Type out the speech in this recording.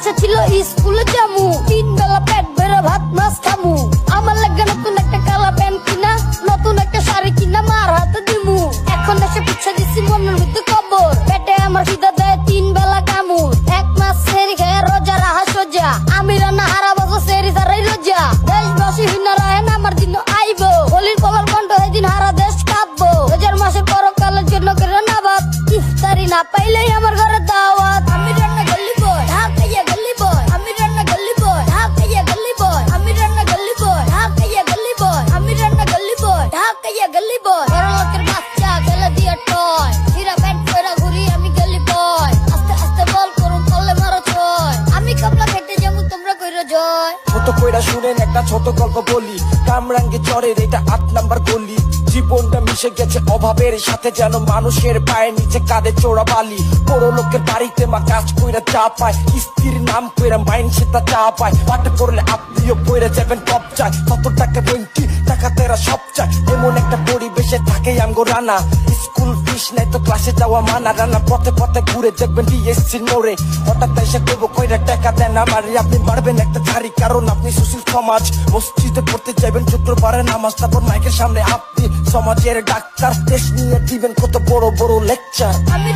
ইচ্ছা ছিল স্কুলে যামু, 3 বেলা পেট ভরে ভাত মাছ খামু। আমার লাগে নতুন একটা কালা প্যান্ট কিনা, নতুন একটা শাড়ি কিনা মার হাতে দিমু। এখন এসে পিছা দিছি মনের মধ্যে কবর, পেটে আমার খিদা দেয় 3 বেলা কামড়। 1 মাস সেরি খেয়ে রোজা রাহা সোজা, আমি রান্না হারা বছর সেরি ছাড়াই রোজা। দেশবাসী হিনা রায়ন আমার দিন আইবো, হোলির পবার কণ্ঠ এদিন হারা দেশ কাঁদবো। রোজার মাসে পরকালের জন্য করে না ভাত, ইফতারি না পাইলেই আমার ঘরে দাওয়াত। আমি রান্না গলি বয়, ঢাকাইয়া গলি বয়, আমি রান্না গলি বয়, ঢাকাইয়া গলি বয়, আমি রান্না গলি বয়, ঢাকাইয়া গলি বয়, আমি রান্না গলি বয়, ঢাকাইয়া গলি বয়। বড় লোকের বাচ্চা গেলে দিয়ে টয়, হিরা প্যান্ট পরা ঘুরি আমি গলি বয়। আস্তে আস্তে বল করুন তলে মারো ছয়, আমি কাপলা খেটে যাবো তোমরা কইরা জয়। ছোট কইরা শুনেন একটা ছোট গল্প বলি, কামরাঙ্গে চরের এটা 8 নাম্বার গলি। জীবনটা মিশে গেছে অভাবের সাথে, যেন মানুষের পায়ের নিচে কাঁধে চোরা বালি। বড় লোকের বাড়িতে মা কাজ কইরা চা পায়, স্ত্রীর নাম কইরা মাইন সেটা চা পায়। পাঠ করলে আপনিও পইরা যাবেন টপ চায়, কত টাকা ব্যাংকি টাকা তেরা সব চায়। এমন একটা পরিবেশে থাকে আমগো রানা, স্কুল ফিস নাই তো ক্লাসে যাওয়া মানা। রানা পথে পথে ঘুরে দেখবেন ডিএসসির মোড়ে, হঠাৎ এসে কইব কইরা টাকা দেন আমার, আপনি মারবেন একটা ঝাড়ি কারণ আপনি সুশীল সমাজ। মসজিদে পড়তে যাবেন শুক্রবারে নামাজ, তারপর মাইকের সামনে আপনি সমাজের ডাক্তার। দেশ নিয়ে দিবেন কত বড় বড় লেকচার। আমি